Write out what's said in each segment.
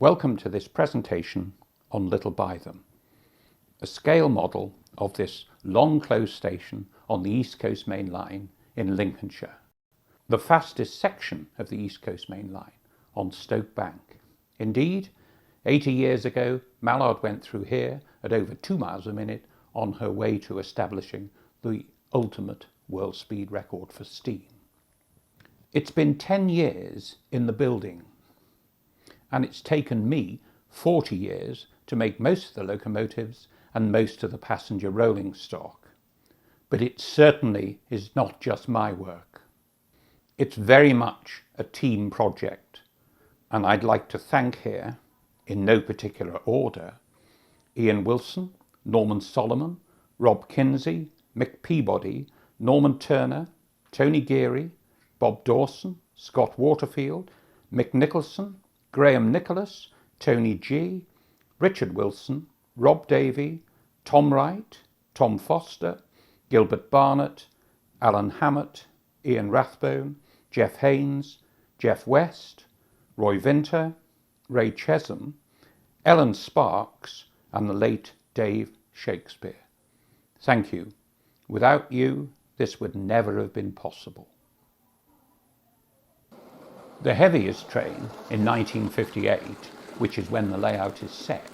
Welcome to this presentation on Little Bytham, a scale model of this long closed station on the East Coast Main Line in Lincolnshire, the fastest section of the East Coast Main Line on Stoke Bank. Indeed, 80 years ago, Mallard went through here at over 2 miles a minute on her way to establishing the ultimate world speed record for steam. It's been 10 years in the building, and it's taken me 40 years to make most of the locomotives and most of the passenger rolling stock. But it certainly is not just my work. It's very much a team project, and I'd like to thank here, in no particular order, Ian Wilson, Norman Solomon, Rob Kinsey, Mick Peabody, Norman Turner, Tony Geary, Bob Dawson, Scott Waterfield, Mick Nicholson, Graham Nicholas, Tony G, Richard Wilson, Rob Davey, Tom Wright, Tom Foster, Gilbert Barnett, Alan Hammett, Ian Rathbone, Jeff Haynes, Jeff West, Roy Vinter, Ray Chesham, Ellen Sparks, and the late Dave Shakespeare. Thank you. Without you, this would never have been possible. The heaviest train in 1958, which is when the layout is set,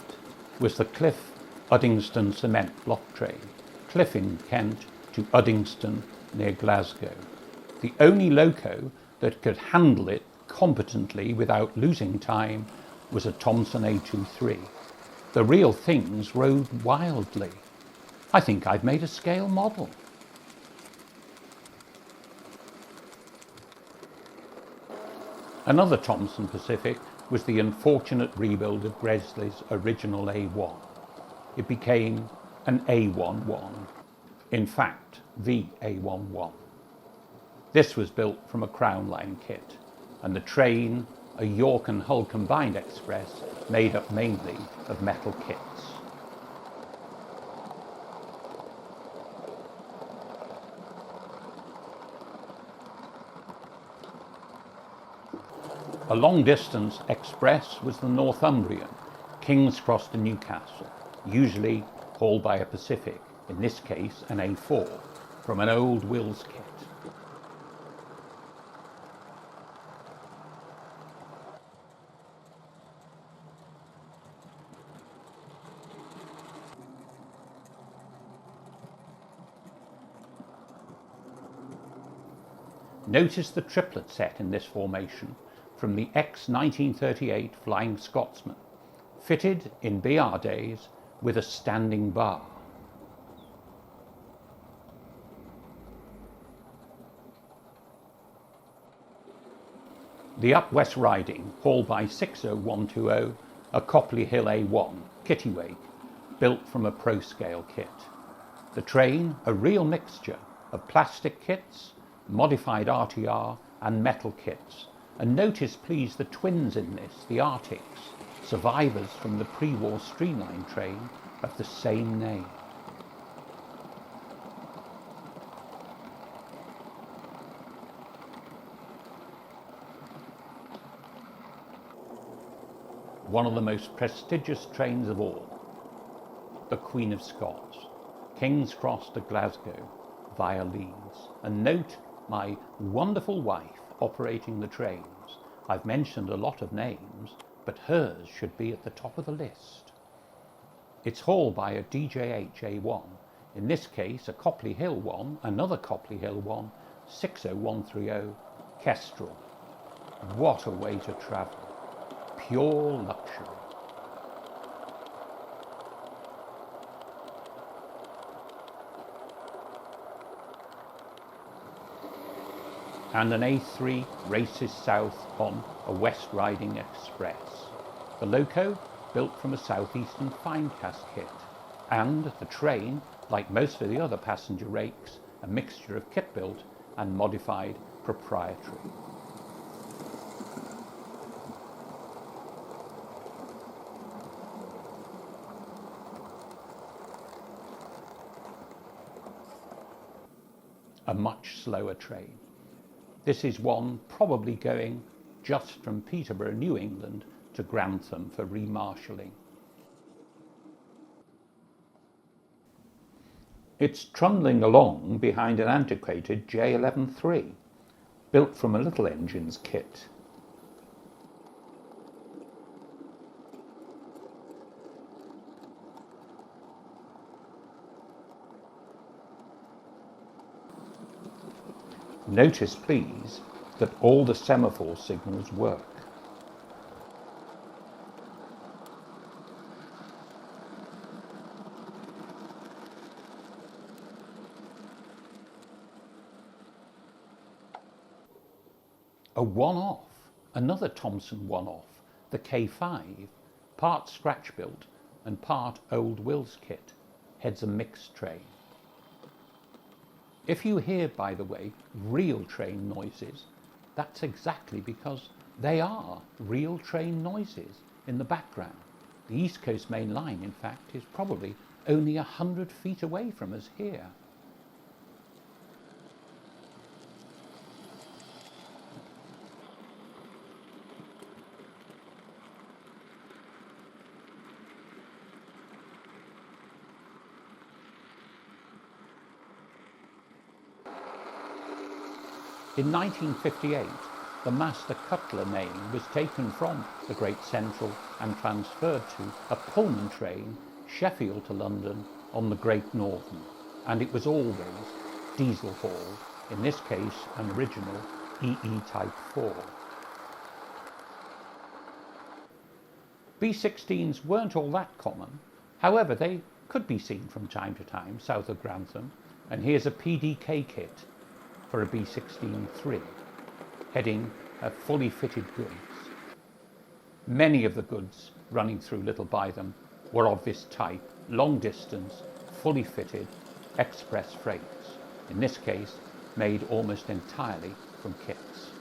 was the Cliff Uddingston cement block train, Cliff in Kent to Uddingston near Glasgow. The only loco that could handle it competently without losing time was a Thomson A23. The real things rode wildly. I think I've made a scale model. Another Thomson Pacific was the unfortunate rebuild of Gresley's original A1. It became an A11, in fact, the A11. This was built from a Crown Line kit, and the train, a York and Hull combined express, made up mainly of metal kits. A long-distance express was the Northumbrian, King's Cross to Newcastle, usually hauled by a Pacific, in this case an A4, from an old Wills kit. Notice the triplet set in this formation from the ex-1938 Flying Scotsman, fitted in BR days with a standing bar. The Up West Riding, hauled by 60120, a Copley Hill A1, Kittiwake, built from a Pro Scale kit. The train, a real mixture of plastic kits, modified RTR and metal kits. And notice please the twins in this, the Arctics, survivors from the pre-war streamline train of the same name. One of the most prestigious trains of all, the Queen of Scots, King's Cross to Glasgow via Leeds. And note my wonderful wife operating the trains. I've mentioned a lot of names, but hers should be at the top of the list. It's hauled by a DJH A1, in this case a Copley Hill one, another Copley Hill one, 60130 Kestrel. What a way to travel. Pure luxury. And an A3 races south on a West Riding Express. The loco built from a southeastern finecast kit, and the train, like most of the other passenger rakes, a mixture of kit built and modified proprietary. A much slower train. This is one probably going just from Peterborough, New England to Grantham for remarshalling. It's trundling along behind an antiquated J11-3, built from a little engine's kit. Notice, please, that all the semaphore signals work. A one-off, another Thomson one-off, the K5, part scratch-built and part Old Will's kit, heads a mixed train. If you hear, by the way, real train noises, that's exactly because they are real train noises in the background. The East Coast Main Line, in fact, is probably only 100 feet away from us here. In 1958, the Master Cutler name was taken from the Great Central and transferred to a Pullman train, Sheffield to London, on the Great Northern, and it was always diesel hauled, in this case an original EE Type 4. B-16s weren't all that common, however they could be seen from time to time south of Grantham, and here's a PDK kit for a B-16-3, heading fully fitted goods. Many of the goods running through Little Bytham were of this type, long distance, fully fitted express freights, in this case made almost entirely from kits.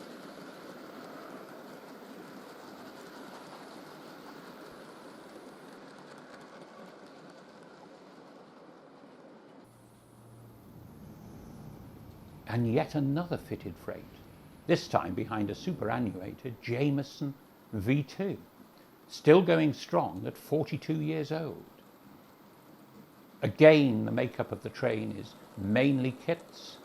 And yet another fitted freight, this time behind a superannuated Jameson V2, still going strong at 42 years old. Again, the makeup of the train is mainly kits,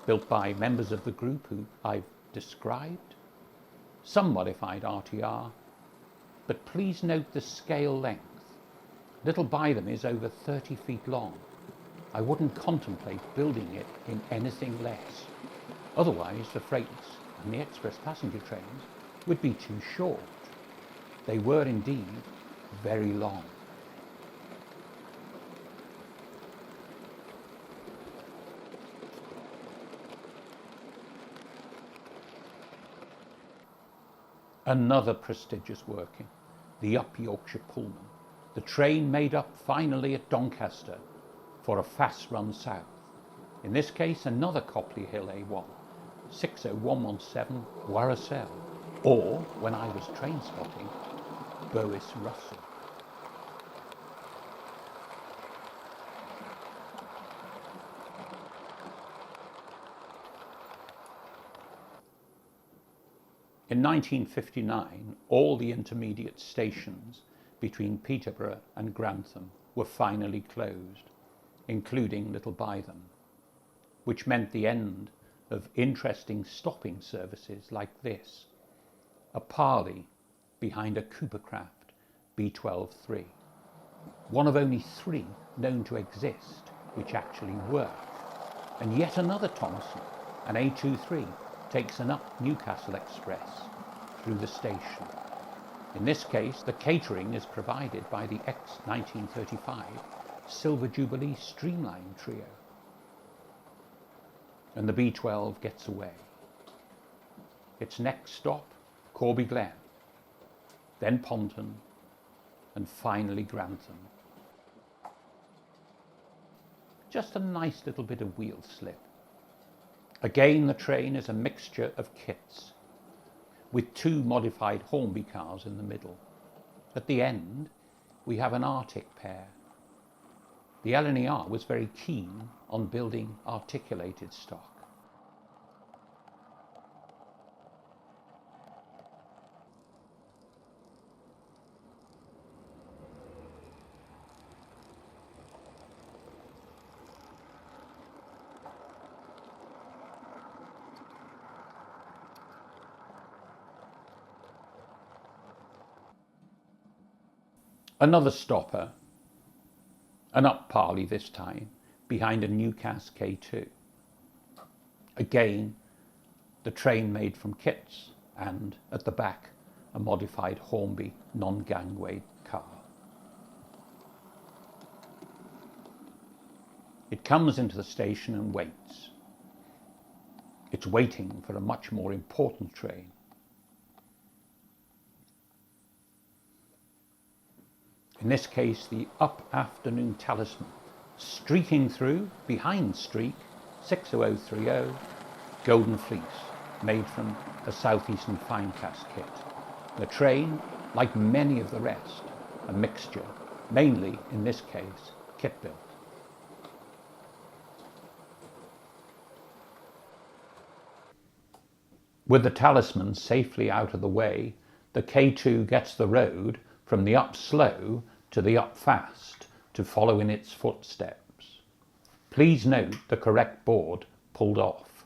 built by members of the group who I've described, some modified RTR, but please note the scale length. Little Bytham is over 30 feet long. I wouldn't contemplate building it in anything less. Otherwise, the freights and the express passenger trains would be too short. They were indeed very long. Another prestigious working, the Up Yorkshire Pullman. The train made up finally at Doncaster for a fast run south. In this case, another Copley Hill A1, 60117 Warrasell, or, when I was train spotting, Bois Russell. In 1959, all the intermediate stations between Peterborough and Grantham were finally closed, including Little Bytham, which meant the end of interesting stopping services like this, a parley behind a Coopercraft B12-3, one of only 3 known to exist which actually work, and yet another Thomson, an A23, takes an up Newcastle Express through the station. In this case, the catering is provided by the ex-1935 Silver Jubilee Streamline trio. And the B12 gets away. Its next stop, Corby Glen, then Ponton, and finally Grantham. Just a nice little bit of wheel slip. Again, the train is a mixture of kits, with 2 modified Hornby cars in the middle. At the end, we have an Arctic pair. The LNER was very keen on building articulated stock. Another stopper, an up Parley this time, behind a Newcastle K2. Again, the train made from kits, and at the back, a modified Hornby non-gangway car. It comes into the station and waits. It's waiting for a much more important train. In this case, the up afternoon Talisman, streaking through, behind Streak, 60030, Golden Fleece, made from a Southeastern Finecast kit. The train, like many of the rest, a mixture, mainly, in this case, kit built. With the Talisman safely out of the way, the K2 gets the road from the up slow to the up fast to follow in its footsteps. Please note the correct board pulled off.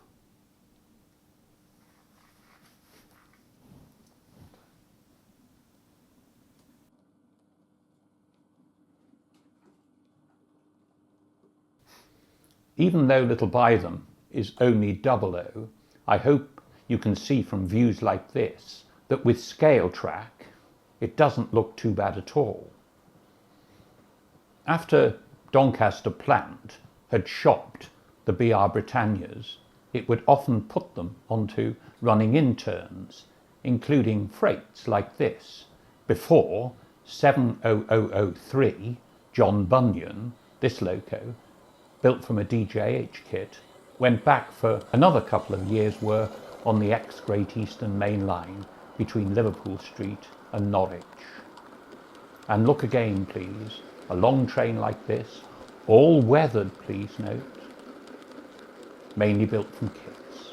Even though Little Bytham is only 00, I hope you can see from views like this that with scale track, it doesn't look too bad at all. After Doncaster Plant had shopped the BR Britannias, it would often put them onto running in turns, including freights like this. Before 70003, John Bunyan, this loco, built from a DJH kit, went back for another couple of years' work on the ex-Great Eastern Main Line between Liverpool Street and Norwich. And look again, please, a long train like this, all weathered, please note, mainly built from kits.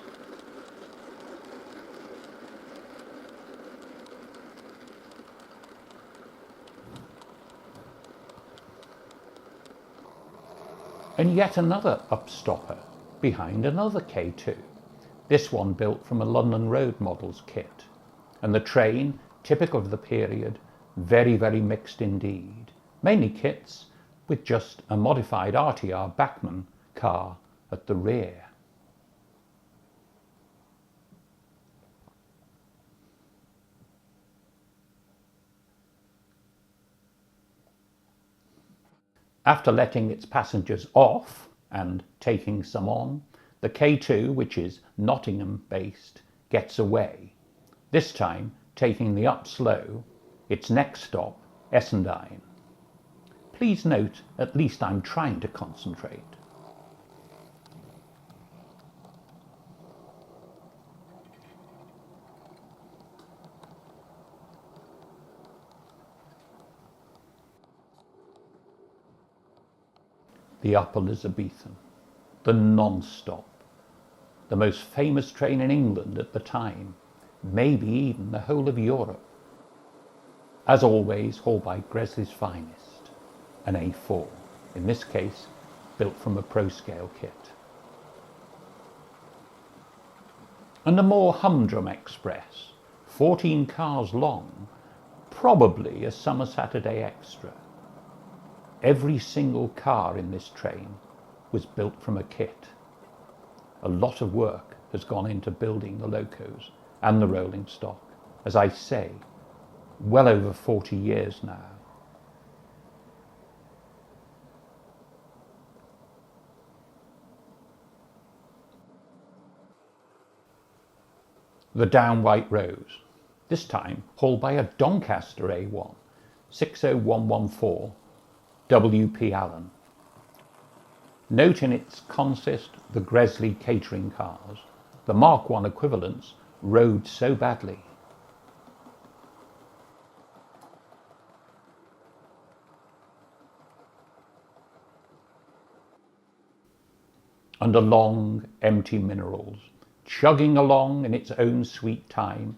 And yet another upstopper behind another K2. This one built from a London Road Models kit. And the train, typical of the period, very, very mixed indeed. Mainly kits with just a modified RTR Bachmann car at the rear. After letting its passengers off and taking some on, the K2, which is Nottingham based, gets away. This time taking the up slow, its next stop, Essendine. Please note, at least I'm trying to concentrate. The Up Elizabethan, the non-stop, the most famous train in England at the time, maybe even the whole of Europe. As always, hauled by Gresley's finest, an A4, in this case built from a pro-scale kit. And a more humdrum express, 14 cars long, probably a summer Saturday extra. Every single car in this train was built from a kit. A lot of work has gone into building the locos and the rolling stock. As I say, well over 40 years now. The Down White Rose, this time hauled by a Doncaster A1, 60114 W.P. Allen. Note in its consist the Gresley catering cars, the Mark I equivalents rode so badly. Under long, empty minerals, chugging along in its own sweet time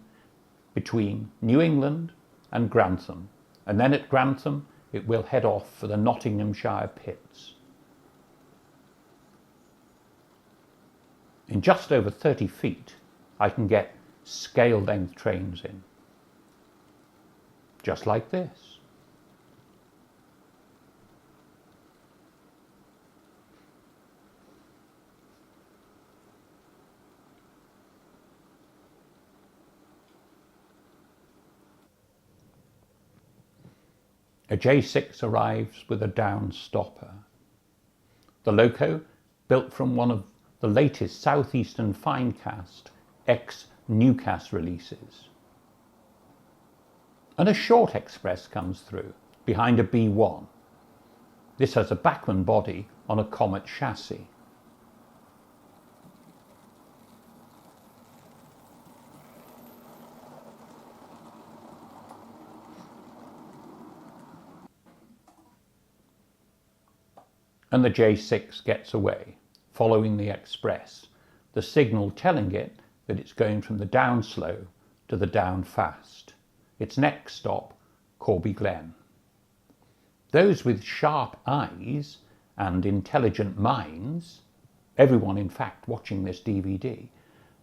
between New England and Grantham, and then at Grantham it will head off for the Nottinghamshire pits. In just over 30 feet, I can get scale length trains in. Just like this. A J6 arrives with a down stopper. The loco, built from one of the latest southeastern finecast ex-Newcast releases. And a short express comes through behind a B1. This has a Bachmann body on a Comet chassis. And the J6 gets away, following the express, the signal telling it that it's going from the down slow to the down fast. Its next stop, Corby Glen. Those with sharp eyes and intelligent minds, everyone in fact watching this DVD,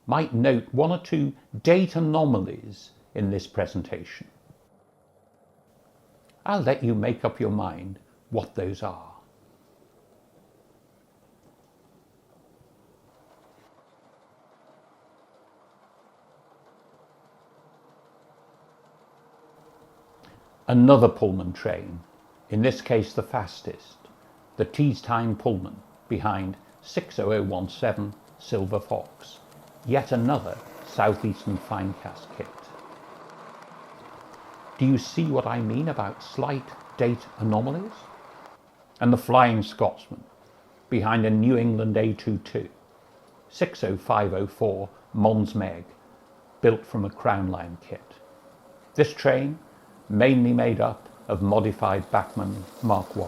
might note one or two date anomalies in this presentation. I'll let you make up your mind what those are. Another Pullman train, in this case the fastest, the Tees-Time Pullman behind 60017 Silver Fox, yet another southeastern finecast kit. Do you see what I mean about slight date anomalies? And the Flying Scotsman behind a New England A22, 60504 Mons Meg, built from a Crownline kit. This train, mainly made up of modified Bachmann Mark Is.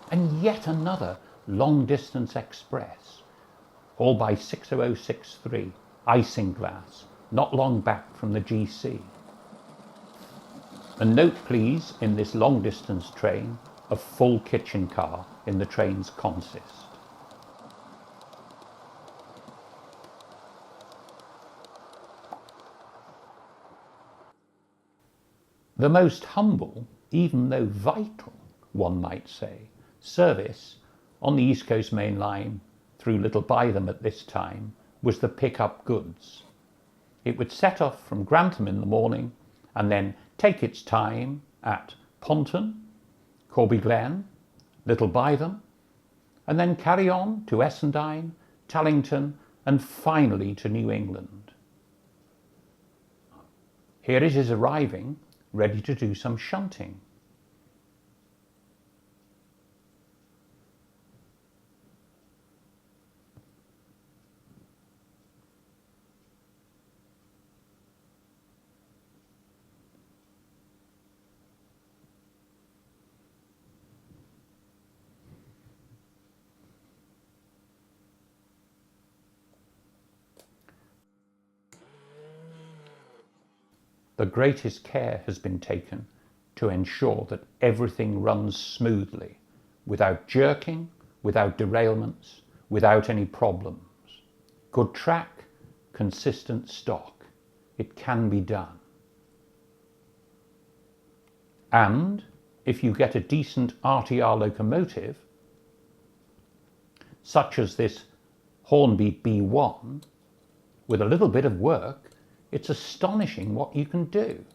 And yet another long-distance express, all by 60063 Isinglass, not long back from the GC. And note please, in this long-distance train, a full kitchen car in the train's consist. The most humble, even though vital, one might say, service on the East Coast Main Line through Little Bytham at this time was the pick-up goods. It would set off from Grantham in the morning and then take its time at Ponton, Corby Glen, Little Bytham, and then carry on to Essendine, Tallington, and finally to New England. Here it is arriving, ready to do some shunting. The greatest care has been taken to ensure that everything runs smoothly, without jerking, without derailments, without any problems. Good track, consistent stock. It can be done. And if you get a decent RTR locomotive, such as this Hornby B1, with a little bit of work, it's astonishing what you can do.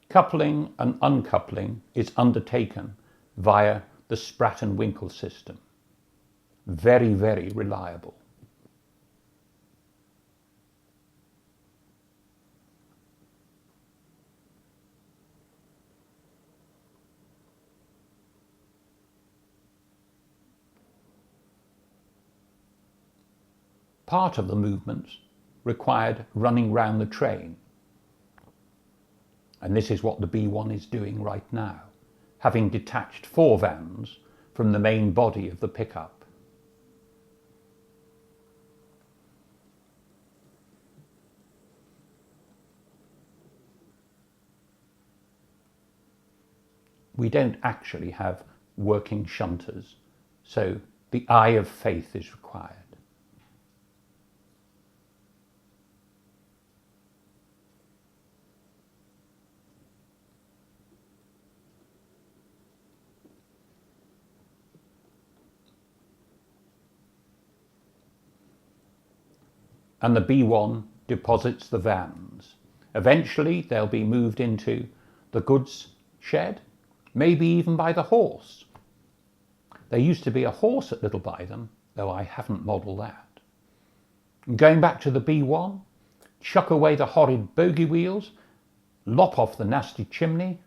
Coupling and uncoupling is undertaken via the Spratt and Winkle system. Very, very reliable. Part of the movements required running round the train. And this is what the B1 is doing right now, having detached 4 vans from the main body of the pickup. We don't actually have working shunters, so the eye of faith is required. and the B1 deposits the vans. Eventually they'll be moved into the goods shed, maybe even by the horse. There used to be a horse at Little Bytham, though I haven't modelled that. And going back to the B1, chuck away the horrid bogie wheels, lop off the nasty chimney,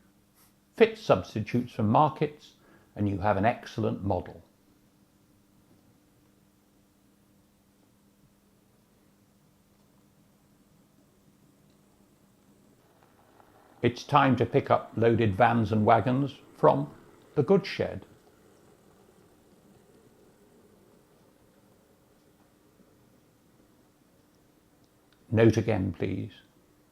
fit substitutes from markets, and you have an excellent model. It's time to pick up loaded vans and wagons from the goods shed. Note again, please,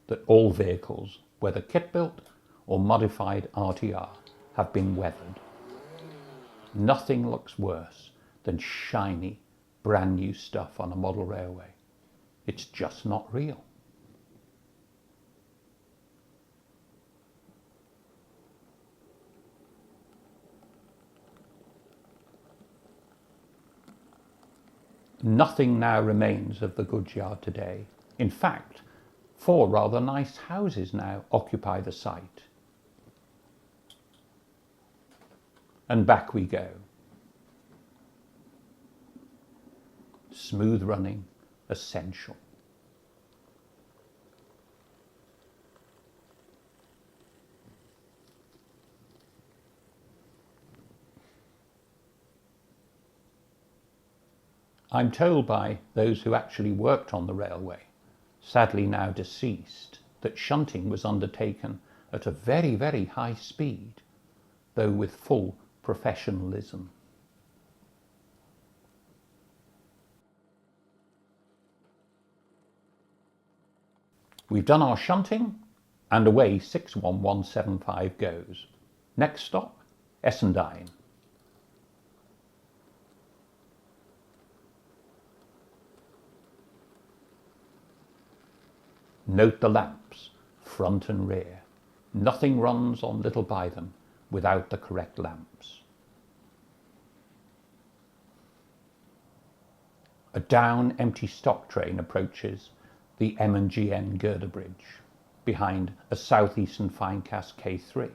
that all vehicles, whether kit-built or modified RTR, have been weathered. Nothing looks worse than shiny, brand new stuff on a model railway. It's just not real. Nothing now remains of the goods yard today. In fact, 4 rather nice houses now occupy the site. And back we go. Smooth running, essential. I'm told by those who actually worked on the railway, sadly now deceased, that shunting was undertaken at a very, very high speed, though with full professionalism. We've done our shunting, and away 61175 goes. Next stop, Essendine. Note the lamps, front and rear. Nothing runs on Little Bytham without the correct lamps. A down empty stock train approaches the M&GN girder bridge behind a southeastern finecast K3.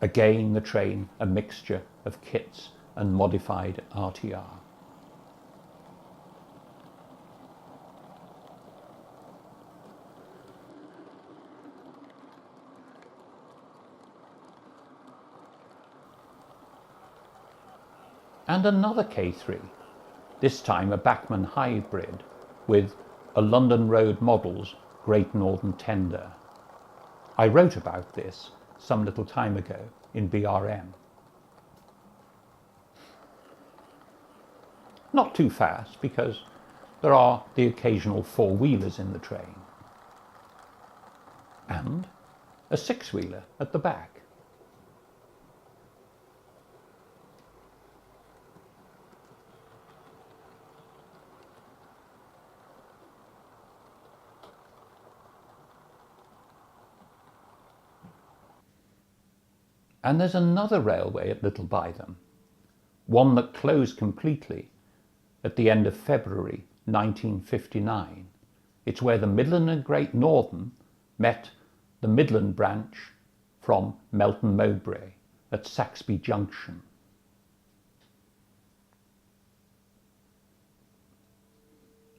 Again the train a mixture of kits and modified RTR. And another K3, this time a Bachmann hybrid with a London Road Models Great Northern tender. I wrote about this some little time ago in BRM. Not too fast, because there are the occasional 4-wheelers in the train. And a 6-wheeler at the back. And there's another railway at Little Bytham, one that closed completely at the end of February 1959. It's where the Midland and Great Northern met the Midland branch from Melton Mowbray at Saxby Junction.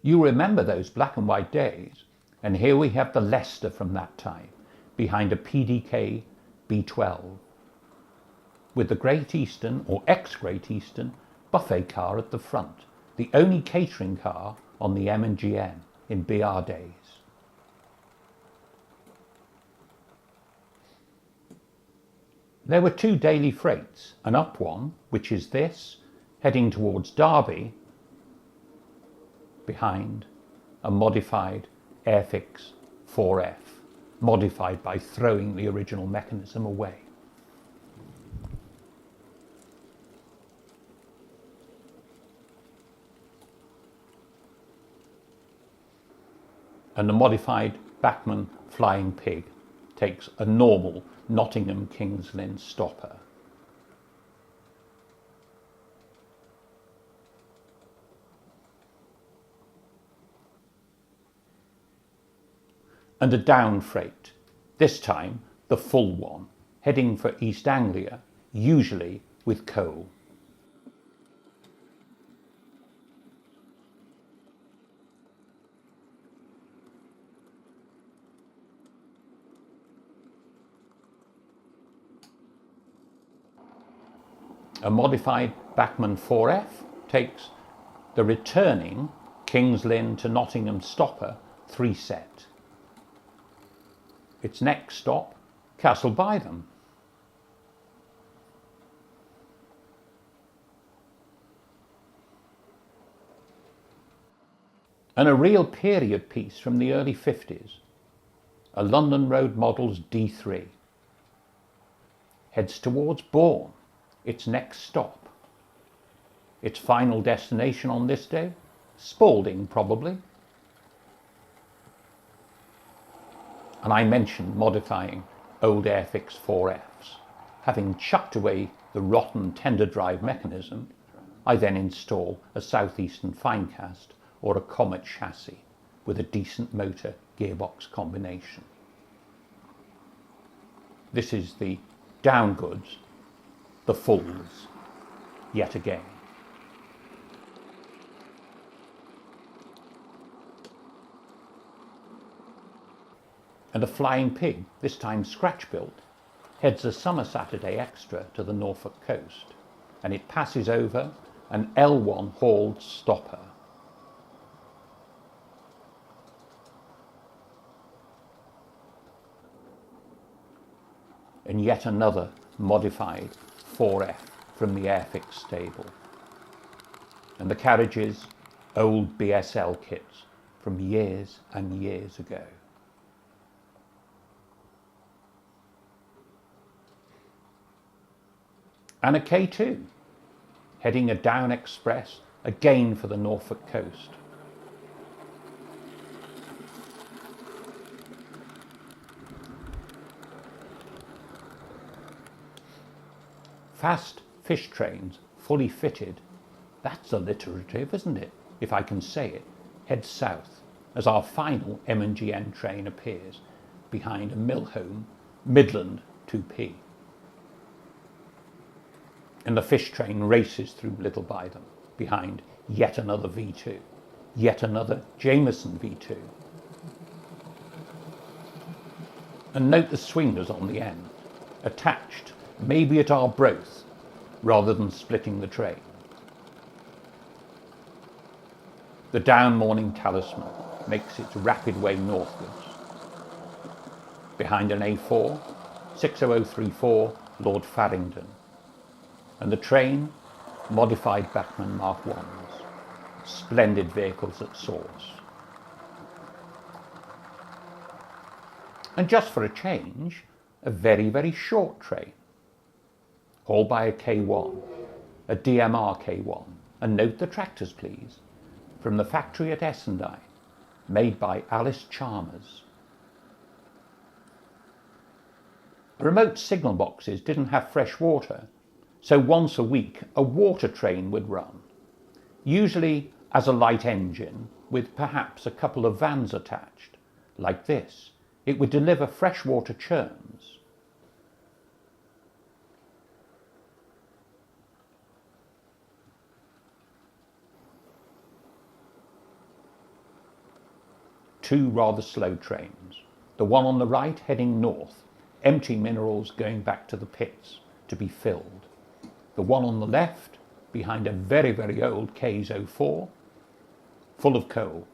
You remember those black and white days, and here we have the Leicester from that time, behind a PDK B12. With the Great Eastern, or ex-Great Eastern, buffet car at the front, the only catering car on the M&GN in BR days. There were 2 daily freights, an up one, which is this, heading towards Derby, behind a modified Airfix 4F, modified by throwing the original mechanism away. And the modified Bachmann Flying Pig takes a normal Nottingham King's Lynn stopper. and a down freight, this time the full one, heading for East Anglia, usually with coal. A modified Bachmann 4F takes the returning Kings Lynn to Nottingham stopper 3-set. Its next stop, Castle Bytham. And a real period piece from the early 50s, a London Road Models D3. Heads towards Bourne, its next stop. Its final destination on this day, Spalding probably. And I mentioned modifying old Airfix 4Fs. Having chucked away the rotten tender drive mechanism, I then install a Southeastern Finecast or a Comet chassis with a decent motor gearbox combination. This is the down goods, the fulls, yet again. And a Flying Pig, this time scratch built, heads a summer Saturday extra to the Norfolk coast, and it passes over an L1 hauled stopper. And yet another modified 4F from the Airfix stable. And the carriages, old BSL kits from years and years ago. And a K2, heading a down express, again for the Norfolk coast. Fast fish trains, fully fitted, that's alliterative, isn't it, if I can say it, head south as our final M&GN train appears behind a Millholm Midland 2P. And the fish train races through Little Bytham behind yet another V2, yet another Jameson V2. And note the swingers on the end, attached maybe at Arbroath rather than splitting the train. The down morning Talisman makes its rapid way northwards. Behind an A4, 60034 Lord Farringdon. And the train, modified Bachmann Mark 1s, splendid vehicles at source. And just for a change, a very, very short train, hauled by a K1, a DMR K1, and note the tractors please, from the factory at Essendine, made by Alice Chalmers. Remote signal boxes didn't have fresh water, so once a week a water train would run, usually as a light engine with perhaps a couple of vans attached. Like this, it would deliver freshwater churns. Two rather slow trains, the one on the right heading north, empty minerals going back to the pits to be filled. The one on the left, behind a very, very old Case 04, full of coal.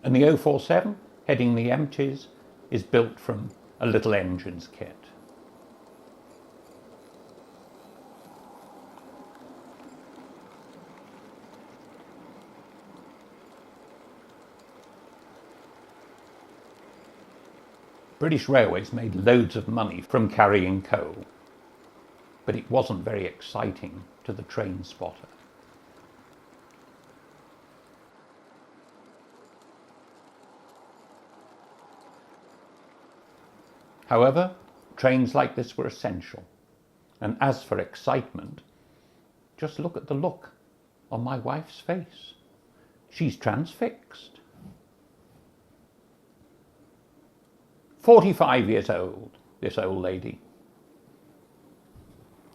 And the 047, heading the empties, is built from a little engines kit. British Railways made loads of money from carrying coal, but it wasn't very exciting to the train spotter. However, trains like this were essential. And as for excitement, just look at the look on my wife's face. She's transfixed. 45 years old, this old lady.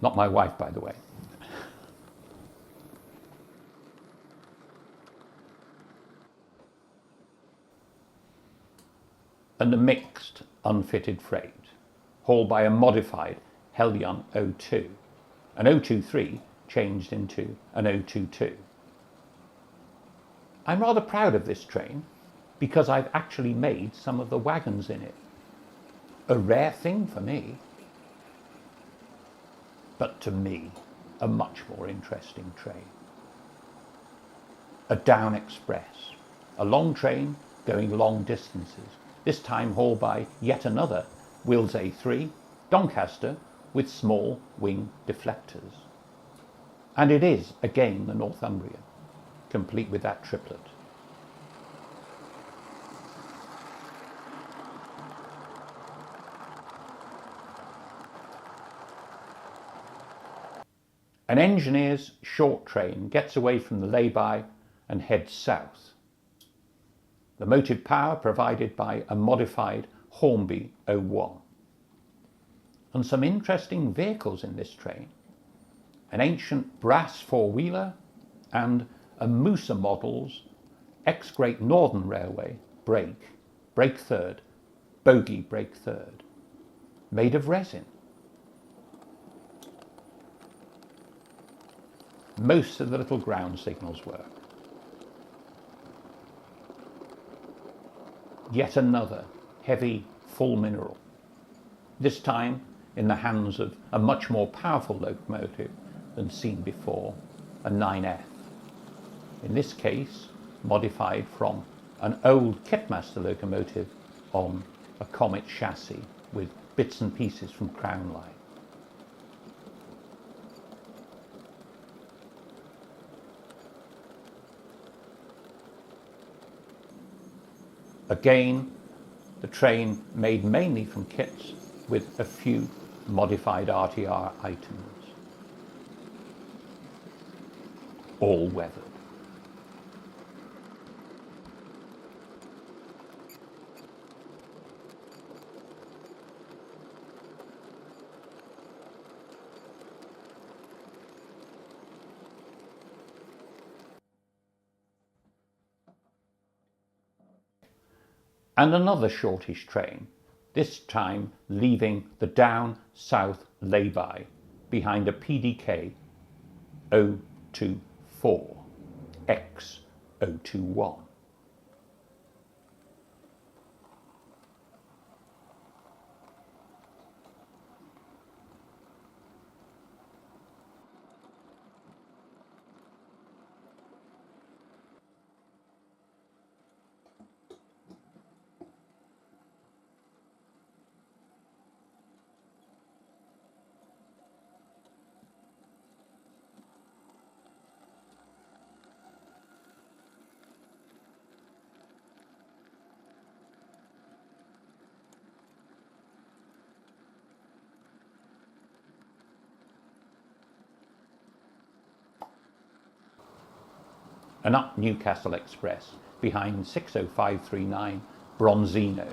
Not my wife, by the way. And a mixed unfitted freight, hauled by a modified Hellion 02, an 023 changed into an 022. I'm rather proud of this train because I've actually made some of the wagons in it. A rare thing for me, but to me, a much more interesting train. A Down Express, a long train going long distances, this time hauled by yet another Wills A3, Doncaster, with small wing deflectors. And it is again the Northumbrian, complete with that triplet. An engineer's short train gets away from the lay-by and heads south. The motive power provided by a modified Hornby 01. And some interesting vehicles in this train. An ancient brass four-wheeler and a Musa Models ex-Great Northern Railway brake third, bogie brake third, made of resin. Most of the little ground signals work. Yet another heavy, full mineral, this time in the hands of a much more powerful locomotive than seen before, a 9F. In this case, modified from an old Kitmaster locomotive on a Comet chassis with bits and pieces from Crown Line. Again, the train made mainly from kits with a few modified RTR items, all weathered. And another shortish train, this time leaving the down-south lay-by behind a PDK 024 X 021. An up Newcastle Express behind 60539 Bronzino,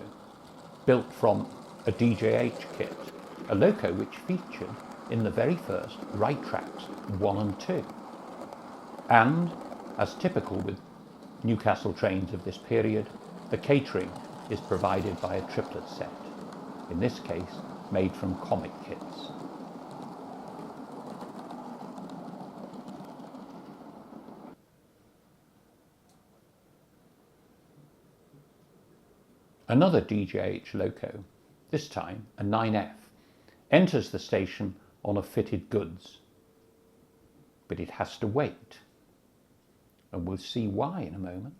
built from a DJH kit, a loco which featured in the very first right tracks 1 and 2. And, as typical with Newcastle trains of this period, the catering is provided by a triplet set, in this case made from Comet kits. Another DJH loco, this time a 9F, enters the station on a fitted goods. But it has to wait, and we'll see why in a moment.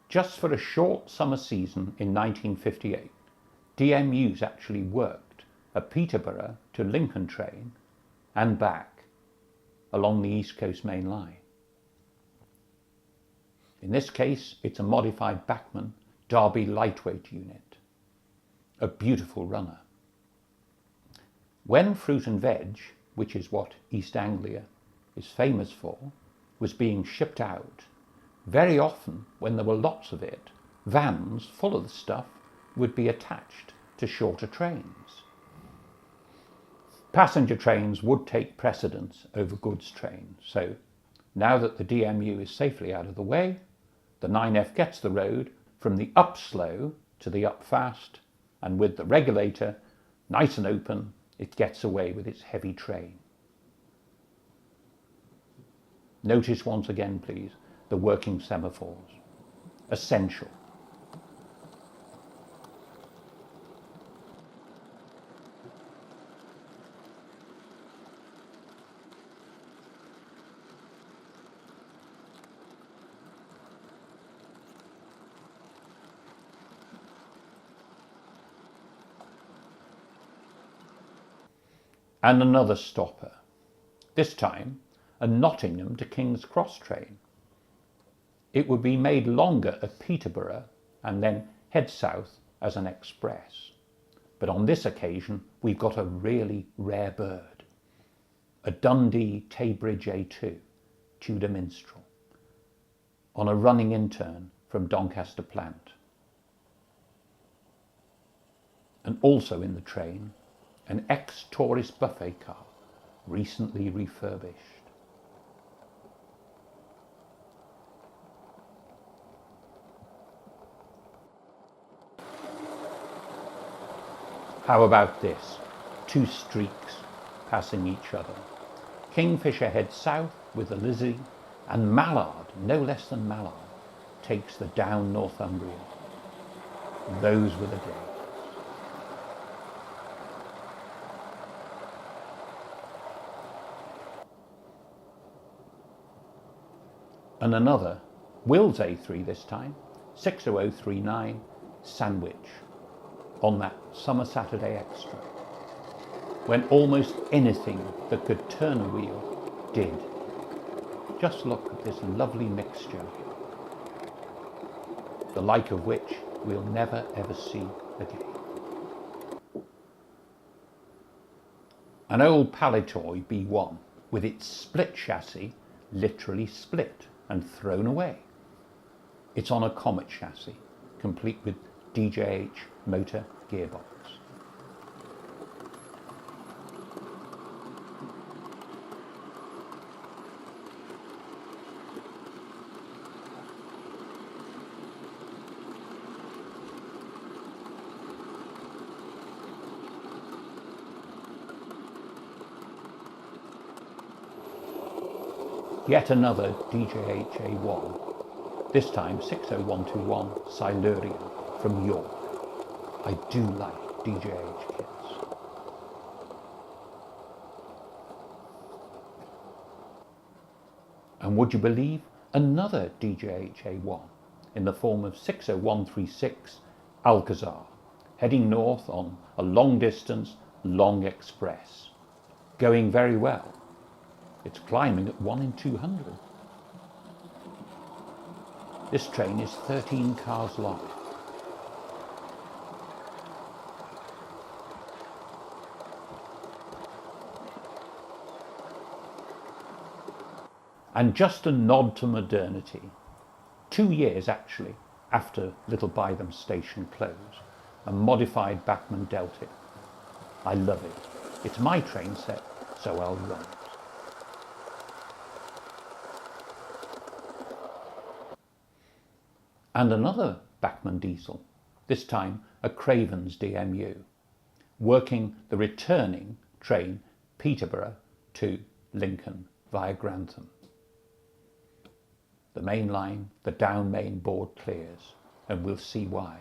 Just for a short summer season in 1958, DMUs actually worked a Peterborough to Lincoln train and back along the East Coast Main Line. In this case, it's a modified Bachmann Derby lightweight unit, a beautiful runner. When fruit and veg, which is what East Anglia is famous for, was being shipped out, Very often, when there were lots of it, vans full of the stuff would be attached to shorter trains. Passenger trains would take precedence over goods trains, so now that the DMU is safely out of the way, the 9F gets the road from the up slow to the up fast, and with the regulator nice and open, it gets away with its heavy train. Notice once again, please, the working semaphores. Essential. And another stopper, this time a Nottingham to King's Cross train. It would be made longer at Peterborough and then head south as an express. But on this occasion, we've got a really rare bird, a Dundee Taybridge A2, Tudor Minstrel, on a running in-turn from Doncaster Plant. And also in the train, an ex-tourist buffet car, recently refurbished. How about this? Two streaks passing each other. Kingfisher heads south with the Lizzie, and Mallard, no less than Mallard, takes the down Northumbria. Those were the days. And another, Will's A3 this time, 60039, Sandwich, on that summer Saturday extra, when almost anything that could turn a wheel did. Just look at this lovely mixture, the like of which we'll never ever see again. An old Palitoy B1 with its split chassis literally split and thrown away. It's on a Comet chassis, complete with DJH motor gearbox. Yet another DJH A1, this time 60121 Silurian from York. I do like DJH kits. And would you believe, another DJH A1 in the form of 60136 Alcazar, heading north on a long distance, long express. Going very well. It's climbing at 1 in 200. This train is 13 cars long. And just a nod to modernity, 2 years actually after Little Bytham station closed, a modified Bachmann dealt it. I love it. It's my train set, so I'll run it. And another Bachmann diesel, this time a Craven's DMU, working the returning train Peterborough to Lincoln via Grantham. The main line, the down main board clears, and we'll see why.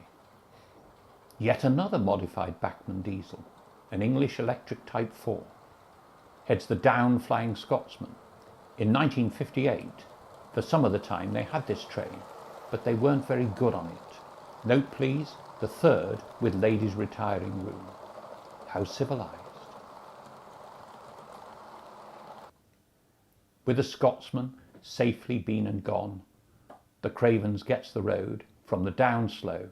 Yet another modified Bachmann diesel, an English electric Type 4, heads the down Flying Scotsman. In 1958, for some of the time they had this train, but they weren't very good on it. Note please, the third with ladies' retiring room. How civilised. With the Scotsman safely been and gone, the Cravens gets the road from the down slow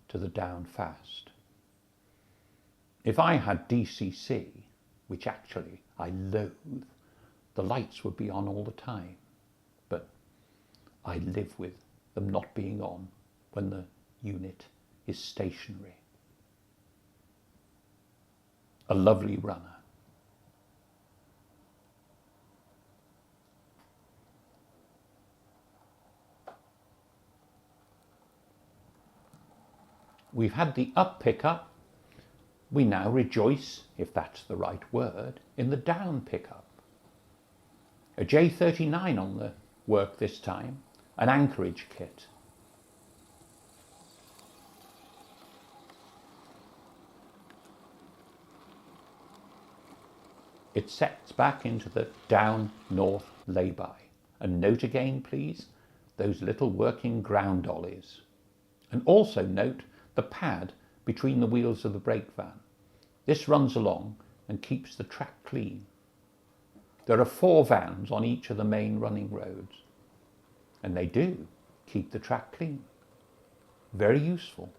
to the down fast. If I had DCC, which actually I loathe, the lights would be on all the time, but I live with them not being on when the unit is stationary. A lovely runner. We've had the up pickup. We now rejoice, if that's the right word, in the down pickup. A J39 on the work this time, an anchorage kit. It sets back into the down north lay-by. And note again, please, those little working ground dollies. And also note the pad between the wheels of the brake van. This runs along and keeps the track clean. There are 4 vans on each of the main running roads, and they do keep the track clean. Very useful.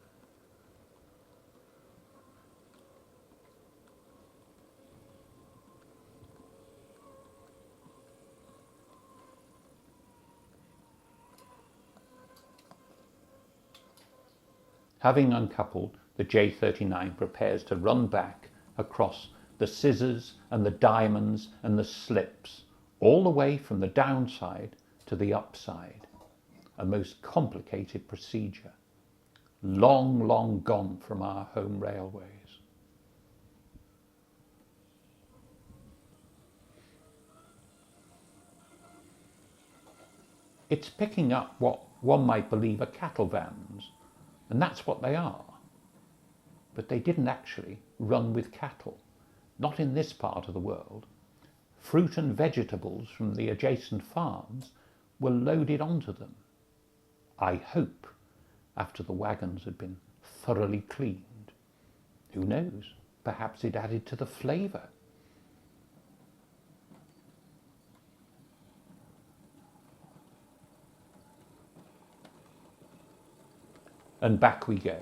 Having uncoupled, the J39 prepares to run back across the scissors and the diamonds and the slips, all the way from the downside to the upside. A most complicated procedure, long, long gone from our home railways. It's picking up what one might believe are cattle vans, and that's what they are. But they didn't actually run with cattle, not in this part of the world. Fruit and vegetables from the adjacent farms were loaded onto them. I hope after the wagons had been thoroughly cleaned. Who knows, perhaps it added to the flavour. And back we go.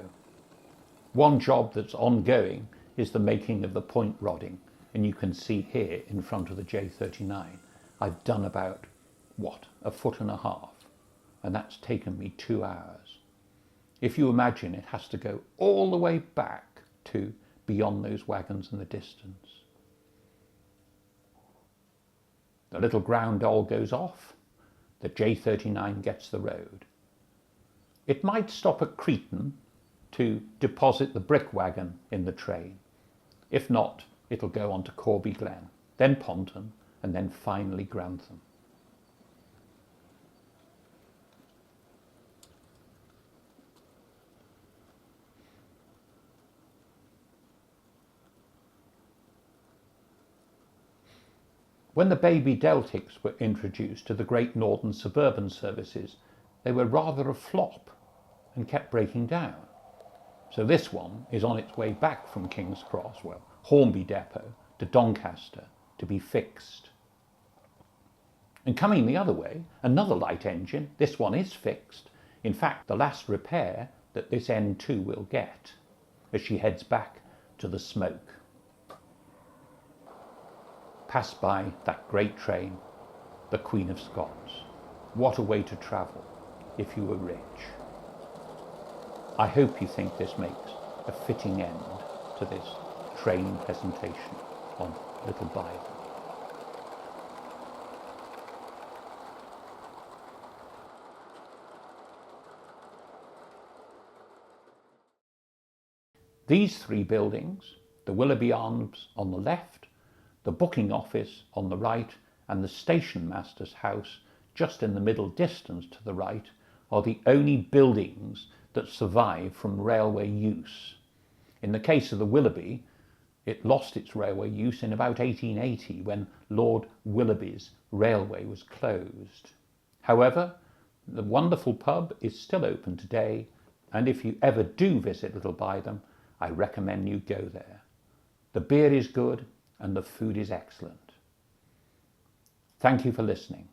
One job that's ongoing is the making of the point rodding, and you can see here in front of the J39 I've done about, a 1.5 feet, and that's taken me 2 hours. If you imagine it has to go all the way back to beyond those wagons in the distance. The little ground doll goes off, the J39 gets the road. It might stop at Cretan to deposit the brick wagon in the train. If not, it'll go on to Corby Glen, then Ponton, and then finally Grantham. When the baby Deltics were introduced to the Great Northern Suburban Services, they were rather a flop and kept breaking down. So this one is on its way back from King's Cross, Hornby Depot, to Doncaster to be fixed. And coming the other way, another light engine, this one is fixed. In fact, the last repair that this N2 will get as she heads back to the smoke. Pass by that great train, the Queen of Scots. What a way to travel if you were rich. I hope you think this makes a fitting end to this train presentation on Little Bytham. These 3 buildings, the Willoughby Arms on the left, the booking office on the right, and the station master's house just in the middle distance to the right, are the only buildings that survive from railway use. In the case of the Willoughby, it lost its railway use in about 1880 when Lord Willoughby's railway was closed. However, the wonderful pub is still open today, and if you ever do visit Little Bytham, I recommend you go there. The beer is good and the food is excellent. Thank you for listening.